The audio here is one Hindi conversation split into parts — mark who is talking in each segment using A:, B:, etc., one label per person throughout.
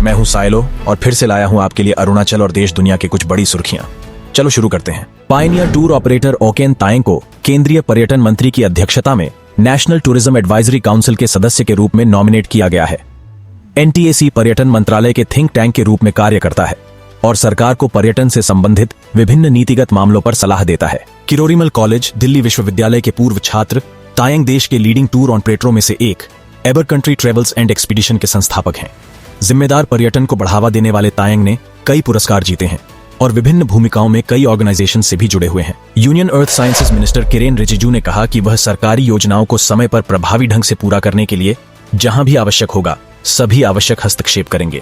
A: मैं हूं साइलो और फिर से लाया हूं आपके लिए अरुणाचल और देश दुनिया की कुछ बड़ी सुर्खियां। चलो शुरू करते हैं। Pioneer tour operator Oaken Tayang को केंद्रीय पर्यटन मंत्री की अध्यक्षता में नेशनल टूरिज्म एडवाइजरी काउंसिल के सदस्य के रूप में नॉमिनेट किया गया है। एनटीएसी पर्यटन मंत्रालय के थिंक टैंक के रूप में कार्य करता है और सरकार को पर्यटन से संबंधित विभिन्न नीतिगत मामलों पर सलाह देता है। किरोरीमल कॉलेज दिल्ली विश्वविद्यालय के पूर्व छात्र तायंग देश के लीडिंग टूर ऑपरेटरों में से एक एबर कंट्री ट्रेवल्स एंड एक्सपीडिशन के संस्थापक हैं। जिम्मेदार पर्यटन को बढ़ावा देने वाले तायंग ने कई पुरस्कार जीते हैं और विभिन्न भूमिकाओं में कई ऑर्गेनाइजेशन से भी जुड़े हुए हैं। यूनियन अर्थ साइंसेज मिनिस्टर किरेन रिजिजू ने कहा कि वह सरकारी योजनाओं को समय पर प्रभावी ढंग से पूरा करने के लिए जहां भी आवश्यक होगा सभी आवश्यक हस्तक्षेप करेंगे।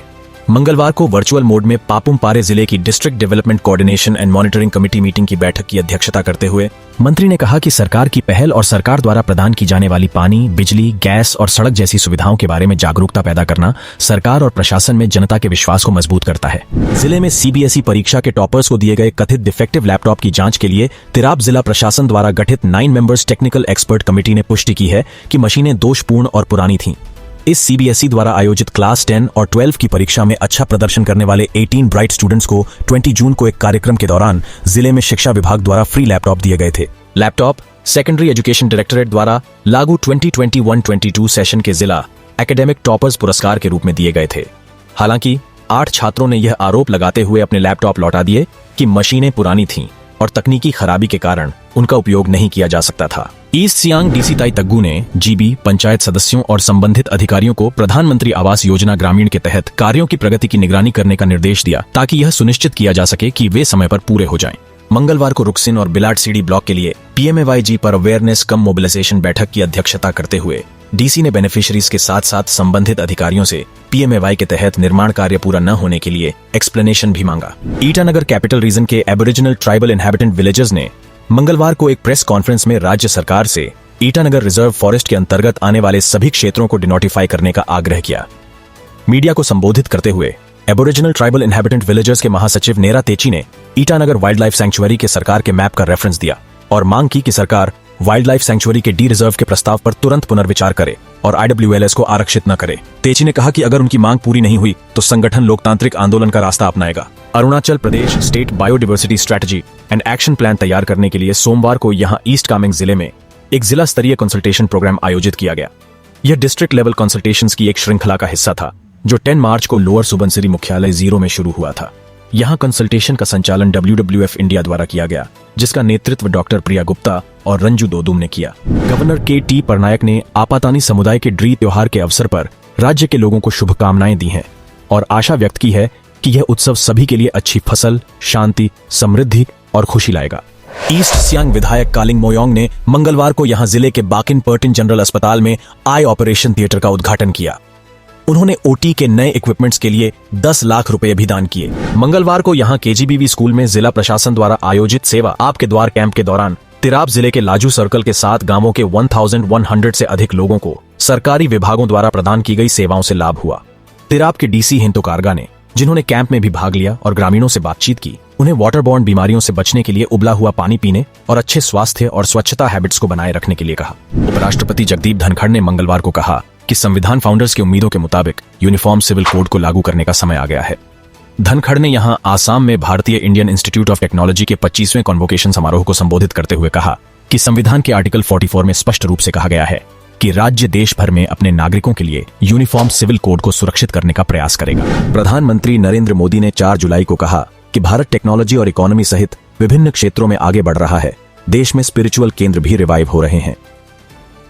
A: मंगलवार को वर्चुअल मोड में पापुम पारे जिले की district development coordination and monitoring committee meeting की बैठक की अध्यक्षता करते हुए मंत्री ने कहा कि सरकार की पहल और सरकार द्वारा प्रदान की जाने वाली पानी, बिजली, गैस और सड़क जैसी सुविधाओं के बारे में जागरूकता पैदा करना सरकार और प्रशासन में जनता के विश्वास को मजबूत करता है। जिले में सीबीएसई परीक्षा के टॉपर्स को दिए गए कथित डिफेक्टिव लैपटॉप की जांच के लिए तिराप जिला प्रशासन द्वारा गठित 9 मेंबर्स टेक्निकल एक्सपर्ट कमेटी ने पुष्टि की है कि मशीनें दोषपूर्ण और पुरानी थीं। इस सीबीएसई द्वारा आयोजित क्लास 10 और 12 की परीक्षा में अच्छा प्रदर्शन करने वाले 18 ब्राइट स्टूडेंट्स को 20 जून को एक कार्यक्रम के दौरान जिले में शिक्षा विभाग द्वारा फ्री लैपटॉप दिए गए थे। लैपटॉप सेकेंडरी एजुकेशन डायरेक्टोरेट द्वारा लागू 2021-22 सेशन के जिला एकेडमिक टॉपर्स पुरस्कार के रूप में दिए गए थे। हालांकि 8 छात्रों ने यह आरोप लगाते हुए अपने लैपटॉप लौटा दिए कि मशीनें पुरानी थीं और तकनीकी खराबी के कारण उनका उपयोग नहीं किया जा सकता था। ईस्ट सियांग डीसी ताई तग्गू ने जीबी, पंचायत सदस्यों और संबंधित अधिकारियों को प्रधानमंत्री आवास योजना ग्रामीण के तहत कार्यों की प्रगति की निगरानी करने का निर्देश दिया ताकि यह सुनिश्चित किया जा सके कि वे समय पर पूरे हो जाएं। मंगलवार को रुकसिन और बिलाट सीडी ब्लॉक के लिए पीएमएवाईजी पर अवेयरनेस कम मोबिलाइजेशन बैठक की अध्यक्षता करते हुए डीसी ने बेनिफिशियरीज के साथ साथ संबंधित अधिकारियों से पीएमएवाई के तहत निर्माण कार्य पूरा न होने के लिए एक्सप्लेनेशन भी मांगा। ईटानगर कैपिटल रीजन के एबोरिजिनल ट्राइबल इनहैबिटेंट विलेजर्स ने मंगलवार को एक प्रेस कॉन्फ्रेंस में राज्य सरकार से ईटानगर रिजर्व फॉरेस्ट के अंतर्गत आने वाले सभी क्षेत्रों को डिनोटिफाई करने का आग्रह किया। मीडिया को संबोधित करते हुए एबोरिजिनल ट्राइबल इनहैबिटेंट विलेजर्स के महासचिव नेरा तेची ने ईटानगर वाइल्ड लाइफ सैंक्चुअरी के सरकार के मैप का रेफरेंस दिया और मांग की कि सरकार वाइल्ड लाइफ सैंक्चुअरी के डी रिजर्व के प्रस्ताव पर तुरंत पुनर्विचार करे और IWLS को आरक्षित न करे। तेची ने कहा कि अगर उनकी मांग पूरी नहीं हुई तो संगठन लोकतांत्रिक आंदोलन का रास्ता अपनाएगा। Arunachal Pradesh state biodiversity strategy and action plan तैयार करने के लिए सोमवार को यहां ईस्ट कामेंग जिले में एक जिला स्तरीय कंसल्टेशन प्रोग्राम आयोजित किया गया। यह डिस्ट्रिक्ट लेवल कंसल्टेशंस की एक श्रृंखला का हिस्सा था जो 10 मार्च को लोअर सुबनसिरी मुख्यालय 0 में शुरू हुआ था। यहां कंसल्टेशन का संचालन WWF इंडिया द्वारा किया गया, जिसका नेतृत्व डॉक्टर प्रिया गुप्ता और रंजू दोदुम ने किया। गवर्नर KT परनायक ने आपातानी समुदाय के ड्री त्योहार के अवसर पर राज्य के लोगों को शुभकामनाएं दी हैं और आशा व्यक्त की है कि यह उत्सव सभी के लिए अच्छी फसल, शांति, समृद्धि और खुशी लाएगा। ईस्ट सियांग विधायक कालिंग मोयोंग ने मंगलवार को यहां जिले के बाकिन पर्टिन जनरल अस्पताल में आई ऑपरेशन थिएटर का उद्घाटन किया। उन्होंने ओटी के नए इक्विपमेंट्स के लिए 10 लाख रुपए भी दान किए। मंगलवार को यहां KGBV स्कूल में जिला प्रशासन द्वारा आयोजित सेवा आपके द्वार कैंप के दौरान तिराप जिले के लाजू सर्कल के 7 गांवों के 1100 से अधिक लोगों को सरकारी विभागों द्वारा प्रदान की गई सेवाओं से लाभ हुआ। तिराप के डीसी हिंतो कारगा ने, जिन्होंने कैंप में भी भाग लिया और ग्रामीणों से बातचीत की, उन्हें वाटरबॉर्न बीमारियों से बचने के लिए उबला हुआ पानी पीने और अच्छे स्वास्थ्य और स्वच्छता हैबिट्स को बनाए रखने के लिए कहा। उपराष्ट्रपति जगदीप धनखड़ ने मंगलवार को कहा कि संविधान फाउंडर्स की उम्मीदों के मुताबिक यूनिफॉर्म सिविल कोड को लागू करने का समय आ गया है। धनखड़ ने यहां आसाम में भारतीय इंडियन इंस्टीट्यूट ऑफ टेक्नोलॉजी के 25वें कॉन्वोकेशन समारोह को संबोधित करते हुए कहा कि संविधान के आर्टिकल 44 में स्पष्ट रूप से कहा गया है कि राज्य देश भर में अपने नागरिकों के लिए यूनिफॉर्म सिविल कोड को सुरक्षित करने का प्रयास करेगा। प्रधानमंत्री नरेंद्र मोदी ने 4 जुलाई को कहा कि भारत टेक्नोलॉजी और इकोनॉमी सहित विभिन्न क्षेत्रों में आगे बढ़ रहा है। देश में स्पिरिचुअल केंद्र भी रिवाइव हो रहे हैं।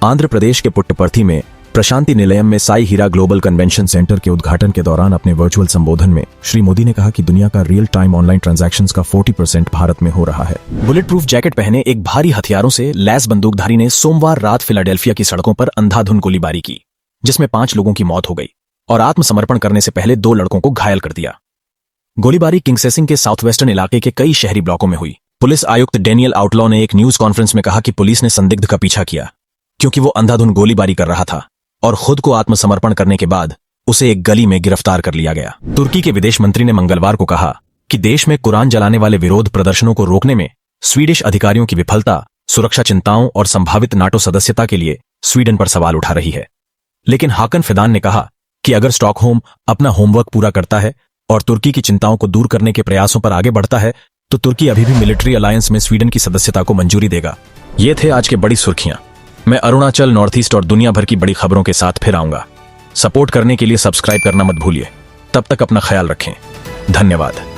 A: आंध्र प्रदेश के पुट्टपर्थी में प्रशांति निलयम में साई हीरा ग्लोबल कन्वेंशन सेंटर के उद्घाटन के दौरान अपने वर्चुअल संबोधन में श्री मोदी ने कहा कि दुनिया का रियल टाइम ऑनलाइन ट्रांजैक्शंस का 40% भारत में हो रहा है। बुलेट प्रूफ जैकेट पहने एक भारी हथियारों से लैस बंदूकधारी ने सोमवार रात फिलाडेल्फिया की सड़कों पर अंधाधुंध गोलीबारी की, जिसमें 5 लोगों की मौत हो गई और आत्मसमर्पण करने से पहले 2 लड़कों को घायल कर दिया। गोलीबारी किंगसेसिंग के साउथ वेस्टर्न इलाके के कई शहरी ब्लॉकों में हुई। पुलिस आयुक्त डेनियल आउटलॉ ने एक न्यूज कॉन्फ्रेंस में कहा कि पुलिस ने संदिग्ध का पीछा किया क्योंकि वो अंधाधुंध गोलीबारी कर रहा था और खुद को आत्मसमर्पण करने के बाद उसे एक गली में गिरफ्तार कर लिया गया। तुर्की के विदेश मंत्री ने मंगलवार को कहा कि देश में कुरान जलाने वाले विरोध प्रदर्शनों को रोकने में स्वीडिश अधिकारियों की विफलता सुरक्षा चिंताओं और संभावित नाटो सदस्यता के लिए स्वीडन पर सवाल उठा रही है। लेकिन हाकन फिदान ने कहा कि अगर स्टॉकहोम अपना होमवर्क पूरा करता है और तुर्की की चिंताओं को दूर करने के प्रयासों पर आगे बढ़ता है तो तुर्की अभी भी मिलिट्री अलायंस में स्वीडन की सदस्यता को मंजूरी देगा। ये थे आज के बड़ी सुर्खियां। मैं अरुणाचल, नॉर्थ ईस्ट और दुनिया भर की बड़ी खबरों के साथ फिर आऊंगा। सपोर्ट करने के लिए सब्सक्राइब करना मत भूलिए। तब तक अपना ख्याल रखें। धन्यवाद।